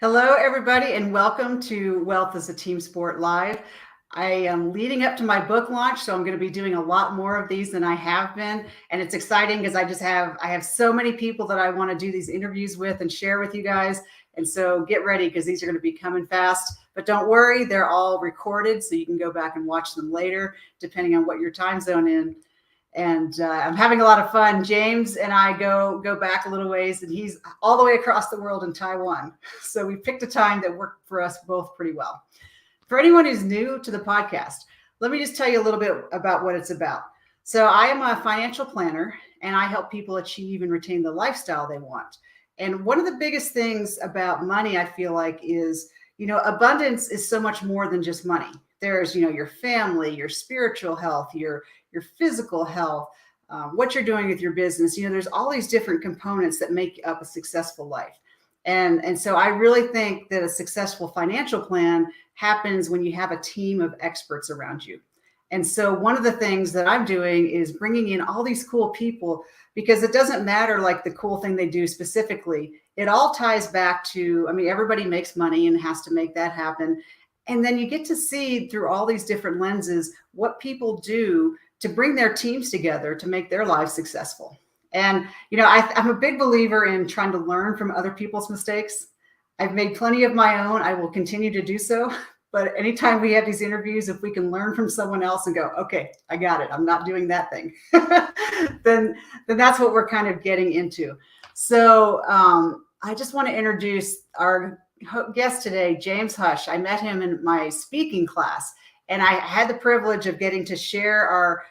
Hello, everybody, and welcome to Wealth is a Team Sport Live. I am leading up to my book launch, so I'm going to be doing a lot more of these than I have been. And it's exciting because I have so many people that I want to do these interviews with and share with you guys. And so get ready because these are going to be coming fast. But don't worry, they're all recorded, so you can go back and watch them later, depending on what your time zone in. And I'm having a lot of fun. James and I go back a little ways, and he's all the way across the world in Taiwan. So we picked a time that worked for us both pretty well. For anyone who's new to the podcast, let me just tell you a little bit about what it's about. So I am a financial planner, and I help people achieve and retain the lifestyle they want. And one of the biggest things about money, I feel like, is, abundance is so much more than just money. There's, your family, your spiritual health, your physical health, what you're doing with your business. There's all these different components that make up a successful life. And so I really think that a successful financial plan happens when you have a team of experts around you. And so one of the things that I'm doing is bringing in all these cool people, because it doesn't matter like the cool thing they do specifically. It all ties back to, everybody makes money and has to make that happen. And then you get to see through all these different lenses what people do to bring their teams together to make their lives successful. And, I'm a big believer in trying to learn from other people's mistakes. I've made plenty of my own. I will continue to do so. But anytime we have these interviews, if we can learn from someone else and go, okay, I got it, I'm not doing that thing, then that's what we're kind of getting into. So I just want to introduce our guest today, James Hush. I met him in my speaking class, and I had the privilege of getting to share our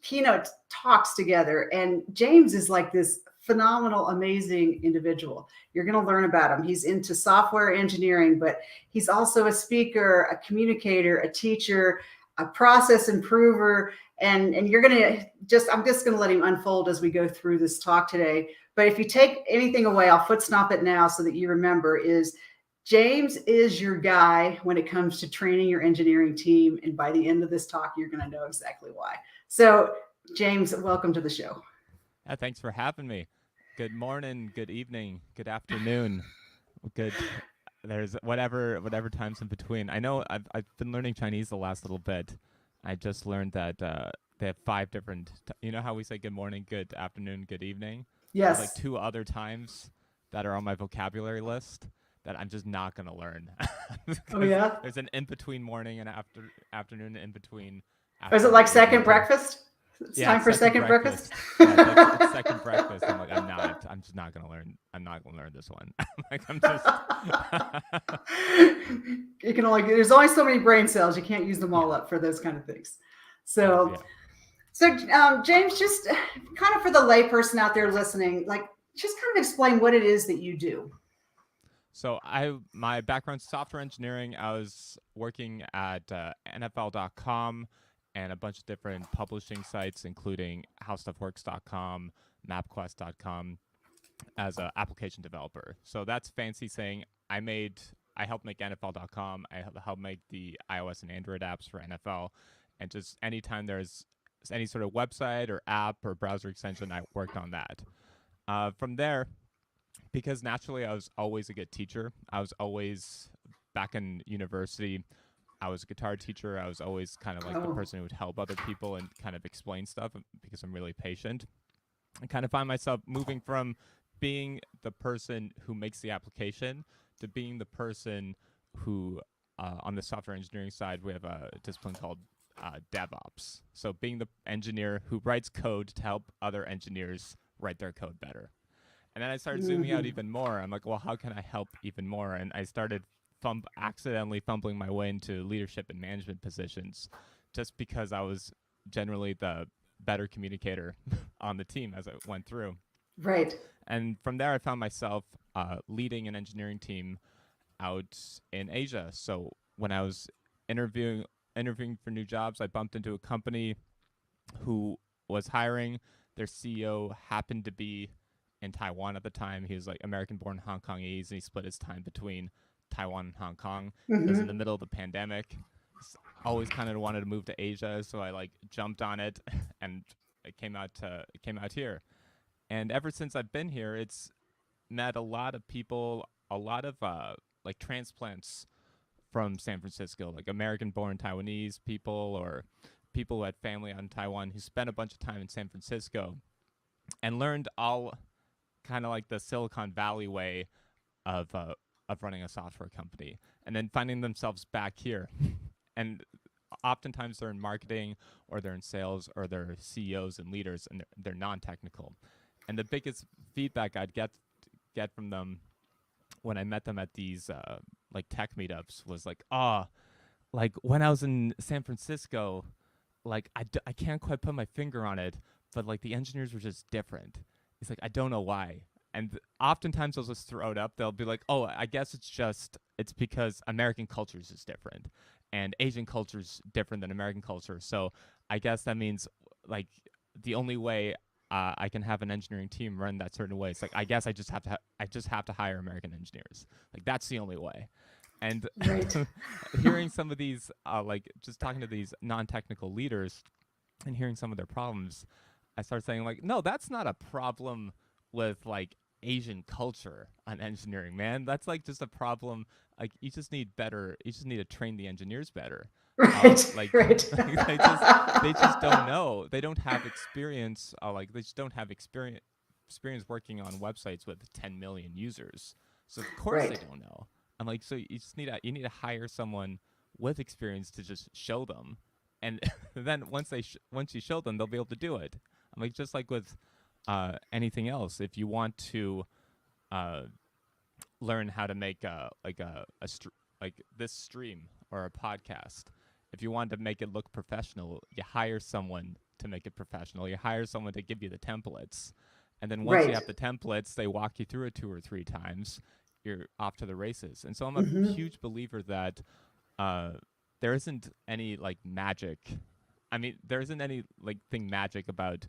keynote talks together. And James is like this phenomenal, amazing individual. You're going to learn about him. He's into software engineering, but he's also a speaker, a communicator, a teacher, a process improver. And I'm just going to let him unfold as we go through this talk today. But if you take anything away, I'll foot stomp it now so that you remember, is James is your guy when it comes to training your engineering team. And by the end of this talk, you're going to know exactly why. So James, welcome to the show. Thanks for having me. Good morning, good evening, good afternoon, there's whatever times in between. I know I've been learning Chinese the last little bit. I just learned that they have 5 different, you know how we say good morning, good afternoon, good evening? Yes. There's like 2 other times that are on my vocabulary list that I'm just not going to learn. Oh, yeah? There's an in-between morning and afternoon, in between. Is it like second breakfast? It's time for second breakfast. Yeah, it's second breakfast. I'm like, I'm just not gonna learn. I'm not gonna learn this one. You can there's only so many brain cells. You can't use them all up for those kind of things. So James, just kind of for the layperson out there listening, just kind of explain what it is that you do. So my background's software engineering. I was working at NFL.com and a bunch of different publishing sites, including howstuffworks.com, mapquest.com, as an application developer. So that's fancy saying I helped make NFL.com. I helped make the iOS and Android apps for NFL. And just anytime there's any sort of website or app or browser extension, I worked on that. From there, because naturally I was always a good teacher, I was always back in university, I was a guitar teacher. I was always kind of like the person who would help other people and kind of explain stuff because I'm really patient. I kind of find myself moving from being the person who makes the application to being the person who, on the software engineering side, we have a discipline called DevOps. So being the engineer who writes code to help other engineers write their code better. And then I started zooming out even more. I'm like, well, how can I help even more? And I started accidentally fumbling my way into leadership and management positions just because I was generally the better communicator on the team as I went through. Right. And from there, I found myself leading an engineering team out in Asia. So when I was interviewing for new jobs, I bumped into a company who was hiring. Their CEO happened to be in Taiwan at the time. He was like American-born Hong Kongese, and he split his time between Taiwan and Hong Kong. It was in the middle of the pandemic. Always kind of wanted to move to Asia, so I jumped on it, and it came out here. And ever since I've been here, it's met a lot of people a lot of like transplants from San Francisco, like American-born Taiwanese people or people who had family out in Taiwan who spent a bunch of time in San Francisco and learned all kind of like the Silicon Valley way of running a software company, and then finding themselves back here, and oftentimes they're in marketing or they're in sales or they're CEOs and leaders, and they're non-technical. And the biggest feedback I'd get from them when I met them at these like tech meetups was like, like when I was in San Francisco, like I can't quite put my finger on it, but like the engineers were just different. It's like I don't know why. And oftentimes they'll just throw it up. They'll be like, "Oh, I guess it's because American culture is just different, and Asian culture is different than American culture. So I guess that means like the only way I can have an engineering team run that certain way. It's like I guess I just have to hire American engineers. Like that's the only way." And Right. hearing some of these, like just talking to these non-technical leaders and hearing some of their problems, I started saying like, no, that's not a problem with like Asian culture on engineering, man. That's like just a problem. Like you just need to train the engineers better. Right. Like Right. they just don't know. They don't have experience. Like they just don't have experience working on websites with 10 million users. So of course they Right. don't know. I'm like, so you need to hire someone with experience to just show them, and then once you show them, they'll be able to do it. I'm like, just like with anything else, if you want to uh, learn how to make like this stream or a podcast, if you want to make it look professional, you hire someone to make it professional. You hire someone to give you the templates, and then once you Right. have the templates, they walk you through it 2 or 3 times. You're off to the races. And so I'm a Hmm. huge believer that uh, there isn't any like magic. I mean, there isn't any like thing magic about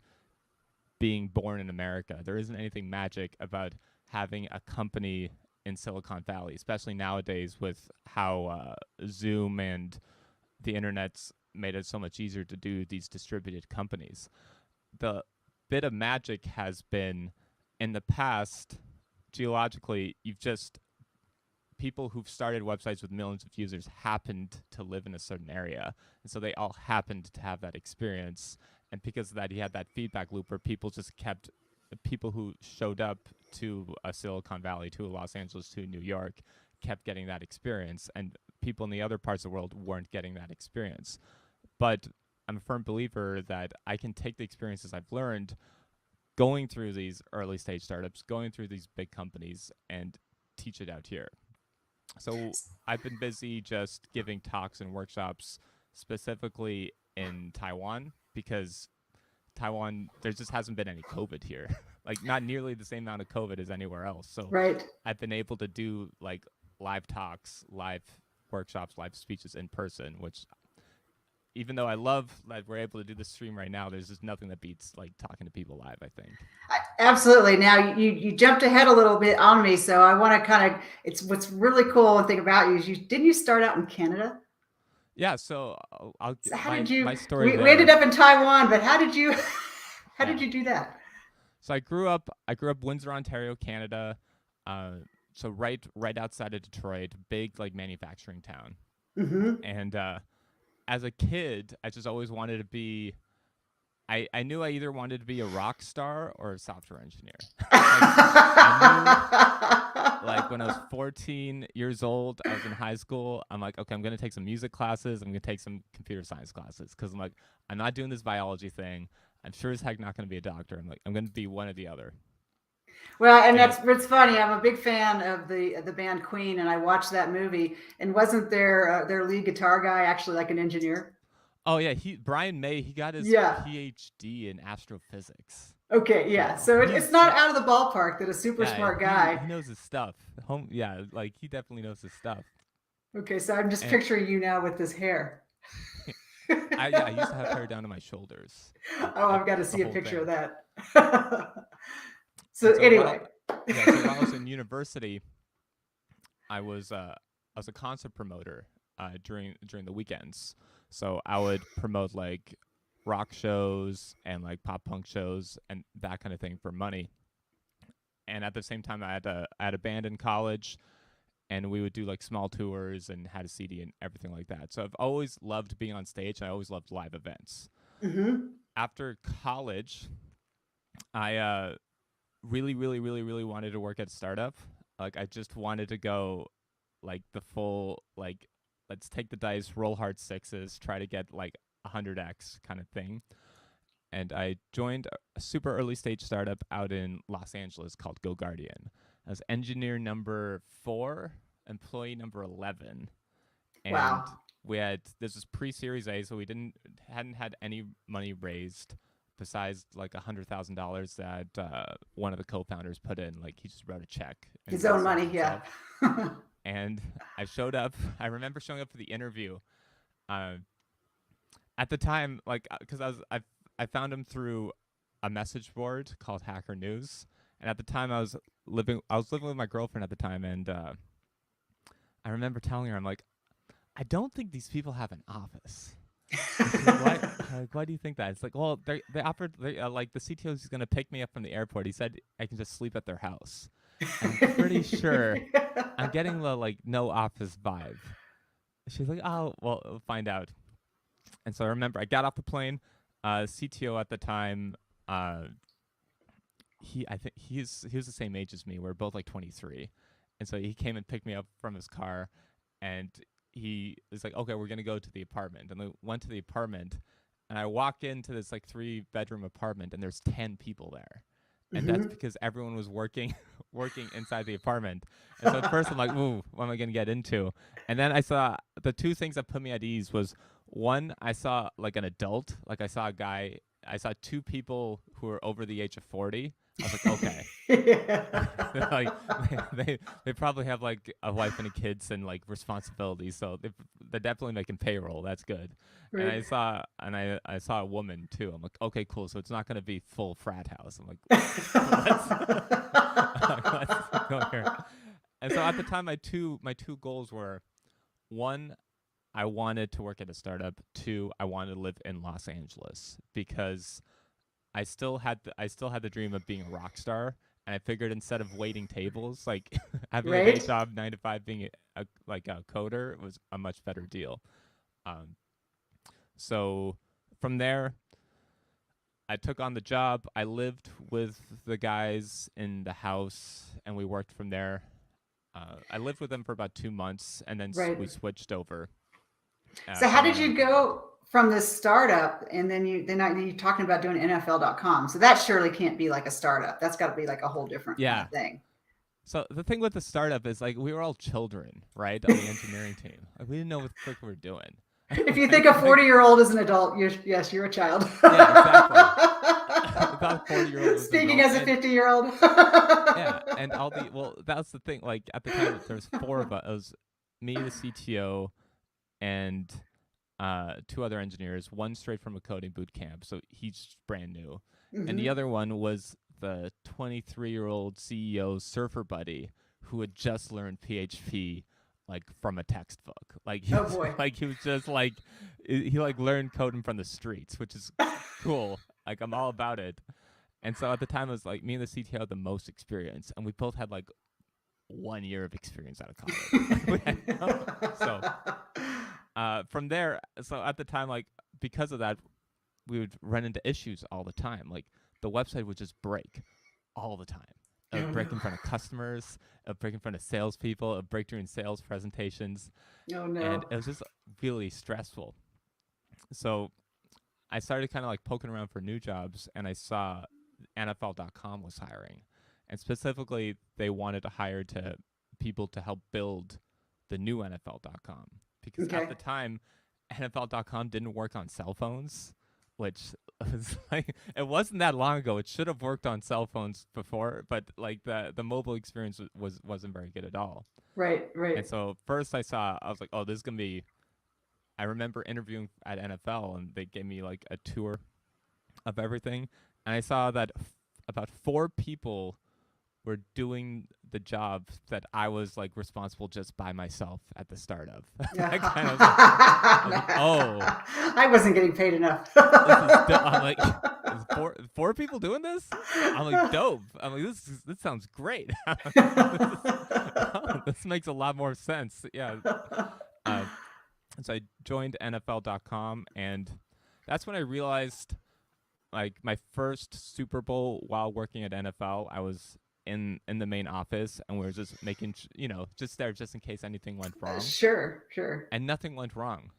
being born in America. There isn't anything magic about having a company in Silicon Valley, especially nowadays with how Zoom and the internet's made it so much easier to do these distributed companies. The bit of magic has been in the past, geologically, you've just people who've started websites with millions of users happened to live in a certain area. And so they all happened to have that experience. And because of that, you had that feedback loop where people who showed up to a Silicon Valley, to a Los Angeles, to New York, kept getting that experience. And people in the other parts of the world weren't getting that experience. But I'm a firm believer that I can take the experiences I've learned going through these early stage startups, going through these big companies, and teach it out here. So I've been busy just giving talks and workshops specifically in Taiwan because Taiwan, there just hasn't been any COVID here. Like not nearly the same amount of COVID as anywhere else. So Right. I've been able to do like live talks, live workshops, live speeches in person, which even though I love that we're able to do this stream right now, there's just nothing that beats like talking to people live, I think. Absolutely. Now you jumped ahead a little bit on me, so I want to kind of. It's what's really cool and thing about you is you didn't you start out in Canada? Yeah, so I'll So get how did you? my story We ended there. up in Taiwan, but how did you? How did Yeah. you do that? So I grew up Windsor, Ontario, Canada. Uh, so right outside of Detroit, big like manufacturing town. Hmm. And as a kid, I just always wanted to be. I knew I either wanted to be a rock star or a software engineer. Like I knew like when I was 14 years old, I was in high school. I'm like, okay, I'm gonna take some music classes. I'm gonna take some computer science classes because I'm like, I'm not doing this biology thing. I'm sure as heck not gonna be a doctor. I'm like, I'm gonna be one or the other. Well, and And that's it's funny. I'm a big fan of the band Queen, and I watched that movie. And wasn't their lead guitar guy actually like an engineer? oh yeah, he Brian May, he got his Yeah. PhD in astrophysics. Okay. Yeah. So So it's he's not he out of the ballpark that a super yeah smart guy. he knows his stuff. Yeah, like he definitely knows his stuff. Okay. So I'm just And picturing you now with this hair. I used to have hair down to my shoulders, Oh, like I've got to the see a whole picture of thing. that. So And so anyway. while I was in university, I was a concert promoter during the weekends. So I would promote like rock shows and like pop punk shows and that kind of thing for money. and at the same time, I had a band in college, and we would do like small tours and had a CD and everything like that. So I've always loved being on stage. I always loved live events. Mm-hmm. After college, I really wanted to work at a startup. Like I just wanted to go like the full like let's take the dice, roll hard sixes, try to get like 100x kind of thing. And I joined a super early stage startup out in Los Angeles called GoGuardian. I was engineer number 4, employee number 11, and Wow. this was pre-Series A, so we hadn't had any money raised besides like $100,000 that one of the co-founders put in. Like he just wrote a check. His own money, yeah. And I showed up. I remember showing up for the interview. At the time, like, because I found him through a message board called Hacker News, and at the time I was living with my girlfriend at the time, and I remember telling her, I'm like, I don't think these people have an office. Why do you think that? It's like, well, they offered like the CTO is going to pick me up from the airport. He said I can just sleep at their house. I'm pretty sure I'm getting the like no office vibe. She's like, oh, well, we'll find out. And so I remember I got off the plane. CTO at the time, I think he was the same age as me. We're both like 23, and so he came and picked me up from his car, and he was like, okay, we're gonna go to the apartment. And we went to the apartment, and I walk into this like 3-bedroom apartment, and there's 10 people there. And that's because everyone was working inside the apartment. And so at first I'm like, ooh, what am I going to get into? And then I saw the 2 things that put me at ease was, one, I saw like an adult. Like I saw 2 people who were over the age of 40. I was like, okay. Like they probably have like a wife and kids and like responsibilities, so they're definitely making payroll. That's good. Right. And I saw a woman too. I'm like, okay, cool. So it's not going to be full frat house. I'm like, let's go here. And so at the time, my two goals were, 1, I wanted to work at a startup. 2, I wanted to live in Los Angeles because I still had the dream of being a rock star, and I figured instead of waiting tables, like having a day job 9 to 5, being a coder was a much better deal. So from there, I took on the job. I lived with the guys in the house, and we worked from there. I lived with them for about 2 months, and then we switched over. So how did you go from this startup, and then you're talking about doing NFL.com? So that surely can't be like a startup. That's got to be like a whole different kind of thing. So the thing with the startup is like we were all children, right, on the engineering team. Like, we didn't know what the frick we were doing. If you think a 40-year-old is an adult, yes, you're a child. Yeah, exactly. About 40-year-old. Speaking as a 50-year-old. Yeah, and that's the thing. Like at the time, there was 4 of us. It was me, the CTO, and 2 other engineers. One straight from a coding boot camp, so he's brand new, and the other one was the 23-year-old CEO surfer buddy who had just learned PHP like from a textbook. Like he was just like he like learned coding from the streets, which is cool. Like I'm all about it. And so at the time it was like me and the CTO had the most experience, and we both had like 1 year of experience out of college. So from there, so at the time, like because of that, we would run into issues all the time. Like the website would just break all the time. It would break in front of customers, it would break in front of salespeople, it would break during sales presentations. Oh no. And it was just really stressful. So I started kind of like poking around for new jobs, and I saw NFL.com was hiring. And specifically, they wanted to hire people to help build the new NFL.com. Because at the time, NFL.com didn't work on cell phones, which was like, it wasn't that long ago. It should have worked on cell phones before, but like the mobile experience wasn't very good at all. Right. And so first I was like, oh, this is going to be, I remember interviewing at NFL, and they gave me like a tour of everything. And I saw that about 4 people were doing the job that I was like responsible just by myself at the startup. I kind of was like, oh, I wasn't getting paid enough. I'm like, it's four people doing this? I'm like, dope. I'm like, this sounds great. This makes a lot more sense. Yeah. Uh, so I joined NFL.com, and that's when I realized, like, my first Super Bowl while working at NFL, I was in the main office, and we were just making, just there just in case anything went wrong, Sure. and nothing went wrong.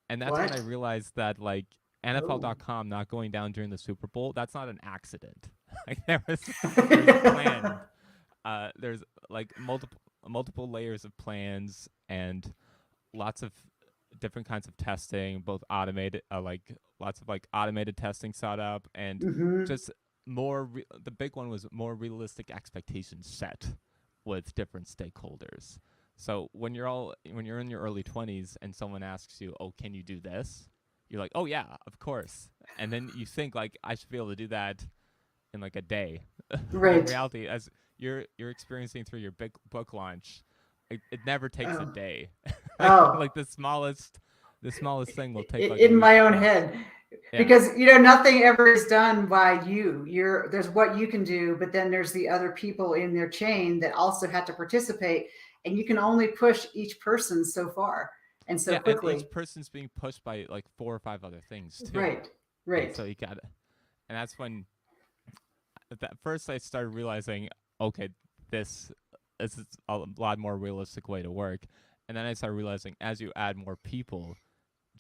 And that's when I What? realized that, like, Oh. NFL.com not going down during the Super Bowl, that's not an accident. Like, there's planned. There's like multiple layers of plans and lots of different kinds of testing, both automated, like lots of like automated testing set up, and Hmm. just the big one was more realistic expectations set with different stakeholders. So when you're in your early 20s and someone asks you, "Oh, can you do this?" You're like, "Oh yeah, of course." And then you think, like, I should be able to do that in like a day. But in Right. reality, as you're experiencing through your big book launch, it never takes a Oh. day. Oh. Like the smallest thing will take like a In week my own plus. head, Yeah. because nothing ever is done by you. There's what you can do, but then there's the other people in their chain that also have to participate, and you can only push each person so far and so Yeah, and each quickly. person's being pushed by like four or five other things too. Right. And Right. so you got to and that's when at first I started realizing, okay, this is a lot more realistic way to work. And then I started realizing as you add more people,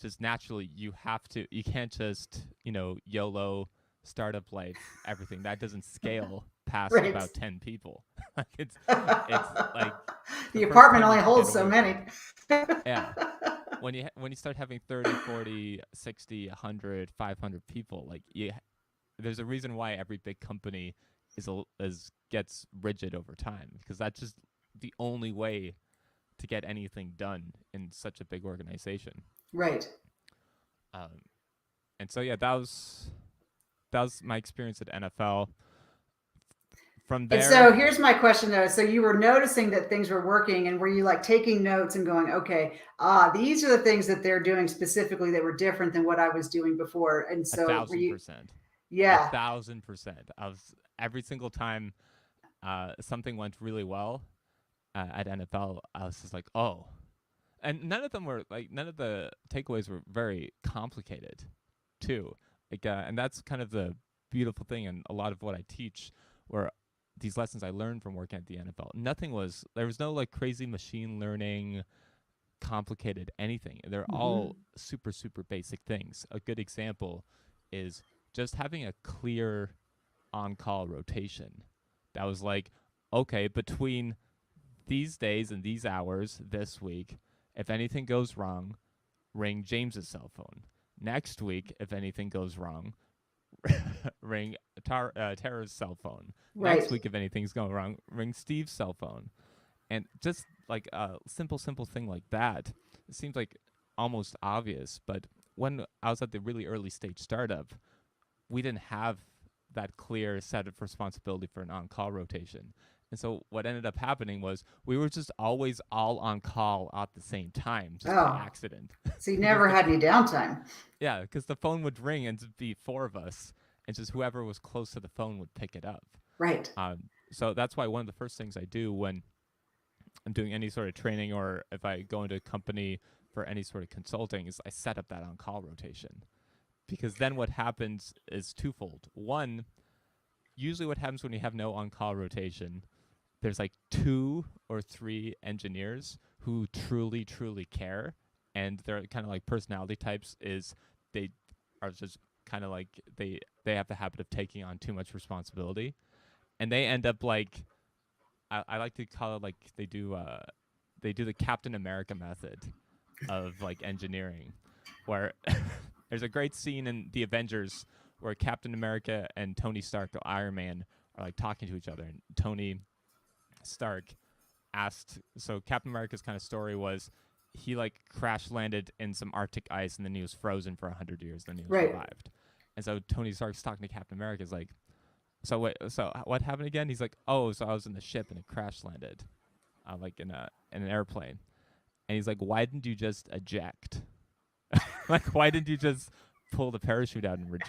just naturally you can't just, YOLO startup life everything. That doesn't scale past Right. about 10 people. Like it's like the The first apartment 10 you only can get holds so away many. with. Yeah. When you start having 30, 40, 60, 100, 500 people, like there's a reason why every big company is gets rigid over time, because that's just the only way to get anything done in such a big organization. Right. Um, and so yeah, that was my experience at NFL. From And there, so here's my question though. So you were noticing that things were working, and were you like taking notes and going, okay, these are the things that they're doing specifically that were different than what I was doing before? And a so were thousand you, percent, a yeah, 1,000%. I was every single time something went really well at NFL. I was just like, oh, and none of the takeaways were very complicated, too. Like, and that's kind of the beautiful thing, and a lot of what I teach, where these lessons I learned from working at the NFL. There was no like crazy machine learning, complicated anything. They're mm-hmm. all super, super basic things. A good example is just having a clear on call rotation. That was like, okay, between these days and these hours this week, if anything goes wrong, ring James's cell phone. Next week, if anything goes wrong, ring Tara's cell phone. Next Right. week, if anything's going wrong, ring Steve's cell phone. And just like a simple thing like that, it seems like almost obvious. But when I was at the really early stage startup, we didn't have that clear set of responsibility for an on-call rotation. And so what ended up happening was we were just always all on call at the same time, just by Oh, accident. so you because never the had any downtime. Yeah, because the phone would ring and it'd be four of us, and just whoever was close to the phone would pick it up. Right. So that's why one of the first things I do when I'm doing any sort of training, or if I go into a company for any sort of consulting, is I set up that on-call rotation. Because then what happens is twofold. One, usually what happens when you have no on-call rotation, there's like two or three engineers who truly, truly care, and they're kind of like personality types is they are just kind of like they have the habit of taking on too much responsibility, and they end up like I like to call it like they do the Captain America method of like engineering, where there's a great scene in the Avengers where Captain America and Tony Stark, Iron Man, are like talking to each other, and Tony Stark asked. So Captain America's kind of story was he like crash landed in some Arctic ice, and then he was frozen for 100 years. Then he was Right. revived. And so Tony Stark's talking to Captain America is like, so wait, so what happened again? He's like, oh, so I was in the ship and it crash landed, like in an airplane. And he's like, why didn't you just eject? Like, why didn't you just pull the parachute out and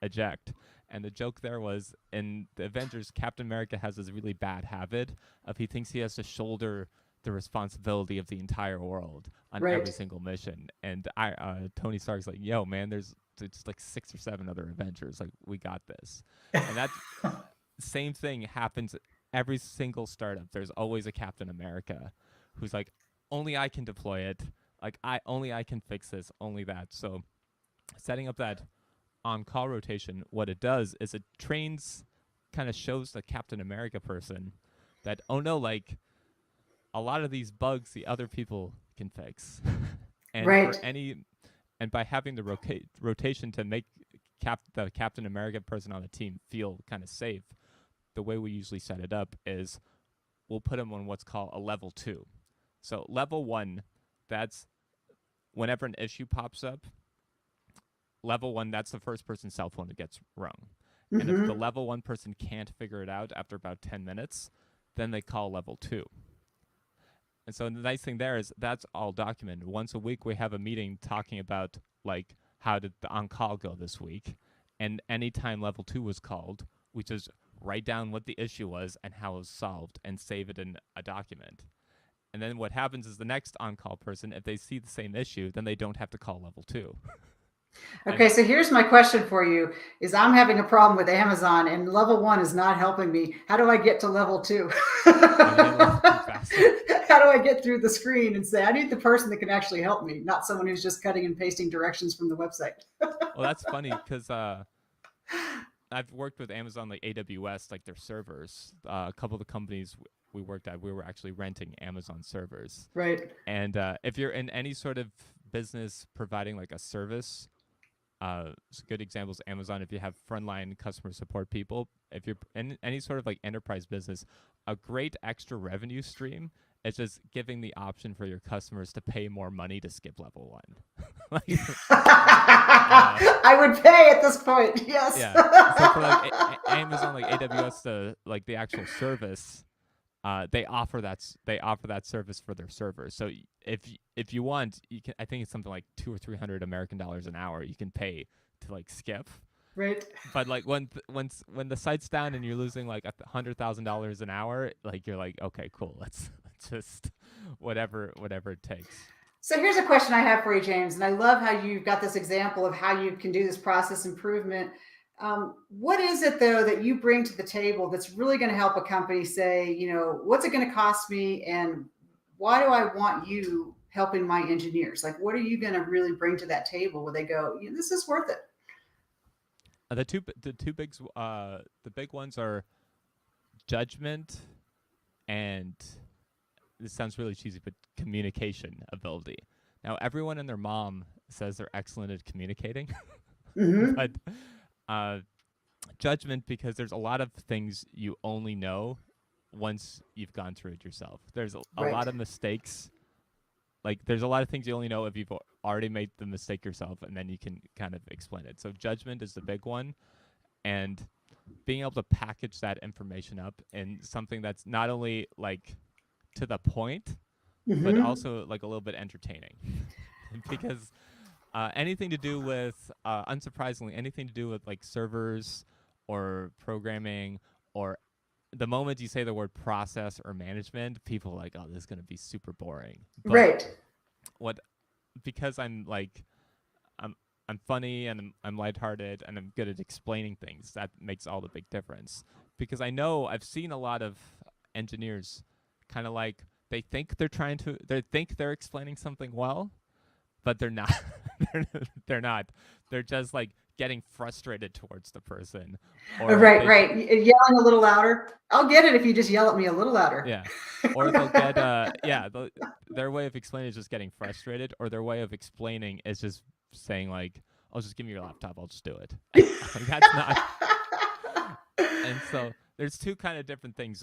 eject? And the joke there was, in the Avengers, Captain America has this really bad habit of he thinks he has to shoulder the responsibility of the entire world on Right. every single mission. And Tony Stark's like, yo, man, there's just like 6 or 7 other Avengers. Like, we got this. And that same thing happens every single startup. There's always a Captain America who's like, only I can deploy it. Like, only I can fix this, only that. So setting up that on-call rotation, what it does is it kind of shows the Captain America person that, oh no, like, a lot of these bugs the other people can fix. And Right. and by having the rotation to make the Captain America person on the team feel kind of safe, the way we usually set it up is we'll put them on what's called a level 2. So level 1, that's whenever an issue pops up, level 1, that's the first person's cell phone that gets rung. And if the level 1 person can't figure it out after about 10 minutes, then they call level 2. And so the nice thing there is that's all documented. Once a week, we have a meeting talking about, like, how did the on-call go this week. And anytime level 2 was called, we just write down what the issue was and how it was solved and save it in a document. And then what happens is the next on-call person, if they see the same issue, then they don't have to call level 2. Okay, so here's my question for you is I'm having a problem with Amazon and level 1 is not helping me. How do I get to level 2? How do I get through the screen and say, I need the person that can actually help me, not someone who's just cutting and pasting directions from the website? Well, that's funny because I've worked with Amazon, like AWS, like their servers. A couple of the companies we worked at, we were actually renting Amazon servers. Right. And if you're in any sort of business providing like a service, good examples, Amazon, if you have frontline customer support people, if you're in any sort of like enterprise business, a great extra revenue stream is just giving the option for your customers to pay more money to skip level 1. I would pay at this point, yes. Yeah. So for like Amazon, like AWS, the actual service, they offer that service for their servers. So if you want, you can. I think it's something like $200 or $300 American dollars an hour you can pay to like skip. Right. But like when the site's down and you're losing like $100,000 an hour, like you're like, okay, cool, let's just whatever it takes. So here's a question I have for you, James, and I love how you've got this example of how you can do this process improvement. What is it, though, that you bring to the table that's really going to help a company say, what's it going to cost me and why do I want you helping my engineers? Like, what are you going to really bring to that table where they go, this is worth it? The big ones are judgment and, this sounds really cheesy, but communication ability. Now, everyone and their mom says they're excellent at communicating, but judgment, because there's a lot of things you only know once you've gone through it yourself. There's a lot of mistakes. Like, there's a lot of things you only know if you've already made the mistake yourself, and then you can kind of explain it. So judgment is the big one, and being able to package that information up in something that's not only like to the point, but also like a little bit entertaining. Because anything to do with, unsurprisingly, anything to do with like servers or programming, or the moment you say the word process or management, people are like, oh, this is going to be super boring. But because I'm funny and I'm lighthearted and I'm good at explaining things, that makes all the big difference. Because I've seen a lot of engineers kind of like, they think they're explaining something well, but they're not. They're not. They're just like getting frustrated towards the person. Or right. Yelling a little louder. I'll get it if you just yell at me a little louder. Yeah. Or they'll get their way of explaining is just getting frustrated, or their way of explaining is just saying like, "Oh, just give me your laptop, I'll just do it." Like, that's not. And so there's two kind of different things.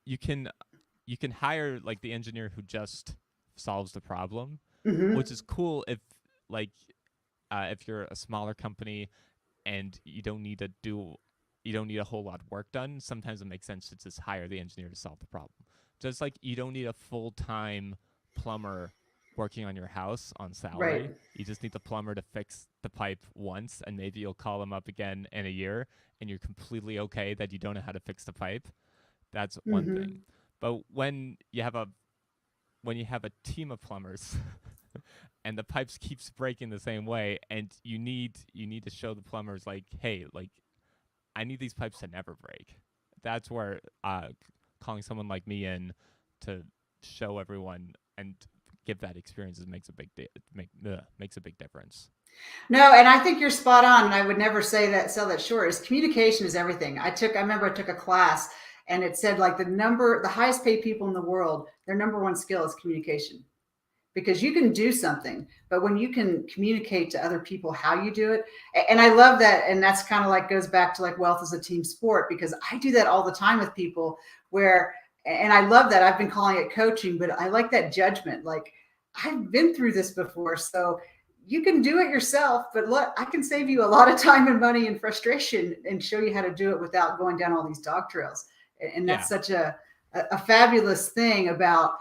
You can hire like the engineer who just solves the problem, which is cool if you're a smaller company and you don't need a whole lot of work done. Sometimes it makes sense to just hire the engineer to solve the problem. Just like you don't need a full-time plumber working on your house on salary. Right. You just need the plumber to fix the pipe once, and maybe you'll call them up again in a year, and you're completely okay that you don't know how to fix the pipe. That's one Mm-hmm. thing. But when you have a team of plumbers and the pipes keeps breaking the same way, and you need to show the plumbers like, hey, like I need these pipes to never break. That's where calling someone like me in to show everyone and give that experience makes a big makes a big difference. No, and I think you're spot on. And I would never sell that short. Is communication is everything. I remember I took a class and it said like the highest paid people in the world, their number one skill is communication. Because you can do something, but when you can communicate to other people how you do it, and I love that, and that's kind of like goes back to like wealth as a team sport, because I do that all the time with people where, and I love that. I've been calling it coaching, but I like that judgment. Like I've been through this before, so you can do it yourself, but look, I can save you a lot of time and money and frustration and show you how to do it without going down all these dog trails. And that's such a fabulous thing about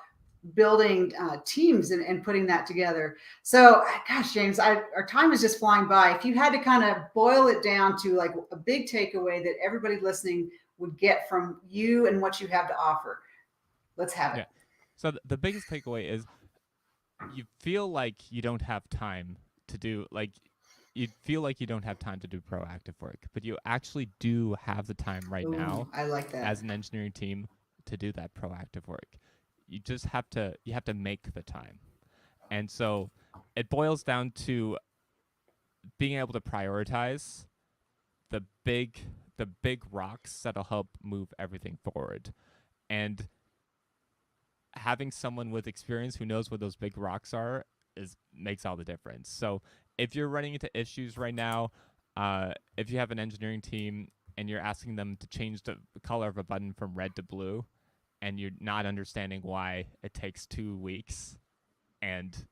building teams and putting that together. So, gosh, James, our time is just flying by. If you had to kind of boil it down to like a big takeaway that everybody listening would get from you and what you have to offer, let's have it. Yeah. So the biggest takeaway is you feel like you don't have time to do proactive work, but you actually do have the time right now. I like that. As an engineering team to do that proactive work. You just have to make the time. And so it boils down to being able to prioritize the big rocks that'll help move everything forward. And having someone with experience who knows what those big rocks are makes all the difference. So if you're running into issues right now, if you have an engineering team and you're asking them to change the color of a button from red to blue, and you're not understanding why it takes 2 weeks, and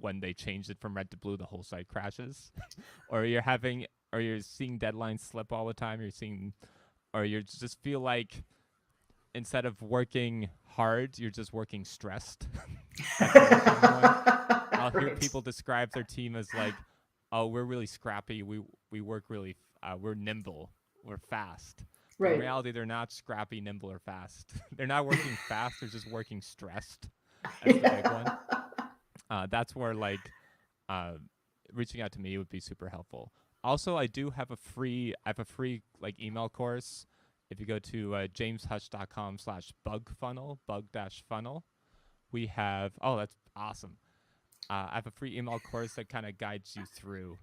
when they change it from red to blue, the whole site crashes, or you're seeing deadlines slip all the time, or you just feel like instead of working hard, you're just working stressed. I'll hear people describe their team as like, oh, we're really scrappy. We work really, we're nimble, we're fast. Right. In reality, they're not scrappy, nimble, or fast. They're not working fast. They're just working stressed. That's the big one. That's where like reaching out to me would be super helpful. Also, I have a free like email course. If you go to jameshush.com/bug-funnel, we have, that's awesome. I have a free email course that kind of guides you through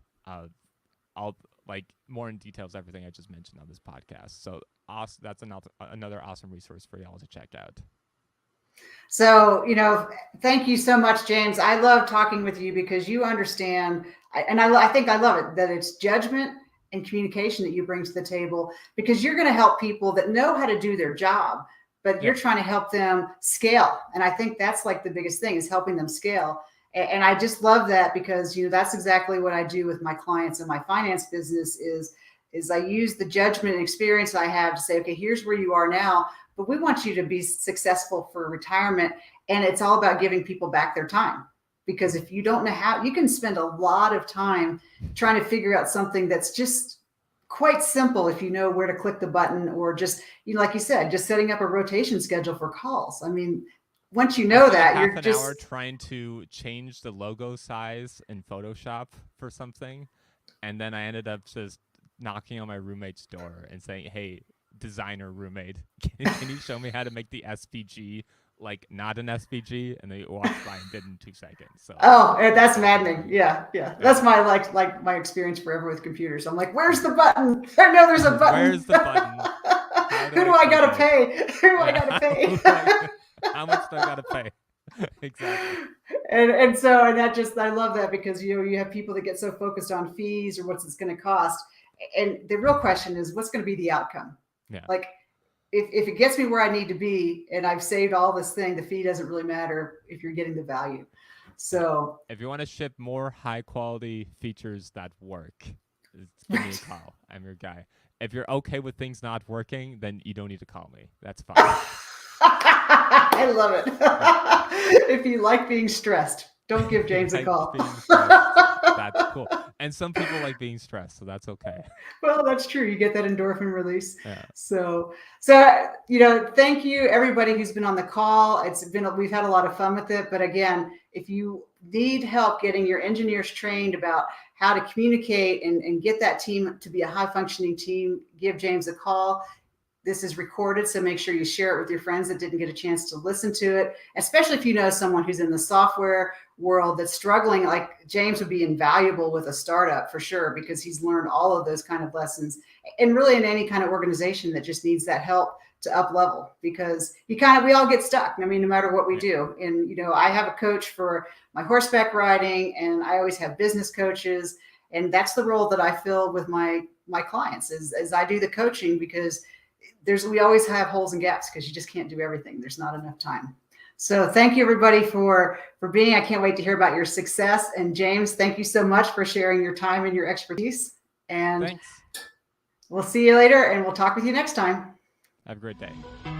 all like more in details everything I just mentioned on this podcast. So that's another awesome resource for y'all to check out. So, thank you so much, James. I love talking with you because you understand, and I think I love it, that it's judgment and communication that you bring to the table, because you're going to help people that know how to do their job, but you're trying to help them scale. And I think that's like the biggest thing, is helping them scale. And I just love that, because, that's exactly what I do with my clients in my finance business is I use the judgment and experience I have to say, okay, here's where you are now, but we want you to be successful for retirement. And it's all about giving people back their time, because if you don't know how, you can spend a lot of time trying to figure out something that's just quite simple if you know where to click the button, or just, like you said, just setting up a rotation schedule for calls. I mean, once you know that, you're just half an hour trying to change the logo size in Photoshop for something, and then I ended up just knocking on my roommate's door and saying, "Hey, designer roommate, can you show me how to make the SVG like not an SVG?" And they walked by and did in 2 seconds. So that's maddening. Yeah. That's my like my experience forever with computers. I'm like, where's the button? I know there's a button. Where's the button? Who do I gotta pay? Who do I gotta pay? How much do I gotta pay? Exactly. And so I love that, because you have people that get so focused on fees or what's it's going to cost, and the real question is, what's going to be the outcome? Yeah. Like if it gets me where I need to be and I've saved all this thing, the fee doesn't really matter if you're getting the value. So if you want to ship more high quality features that work, give me a call. I'm your guy. If you're okay with things not working, then you don't need to call me. That's fine. I love it. If you like being stressed, Don't give He James a likes call. being stressed. That's cool. And some people like being stressed, so that's okay. Well, that's true. You get that endorphin release. Yeah. So, thank you everybody who's been on the call. We've had a lot of fun with it. But again, if you need help getting your engineers trained about how to communicate and get that team to be a high functioning team, give James a call. This is recorded, so make sure you share it with your friends that didn't get a chance to listen to it, especially if you know someone who's in the software world that's struggling. Like James would be invaluable with a startup for sure, because he's learned all of those kind of lessons, and really in any kind of organization that just needs that help to up level, because we all get stuck. I mean, no matter what we do. And, I have a coach for my horseback riding, and I always have business coaches. And that's the role that I fill with my clients is I do the coaching, because we always have holes and gaps, because you just can't do everything. There's not enough time. So thank you everybody for being. I can't wait to hear about your success. And James, thank you so much for sharing your time and your expertise. And Thanks. We'll see you later, and we'll talk with you next time. Have a great day.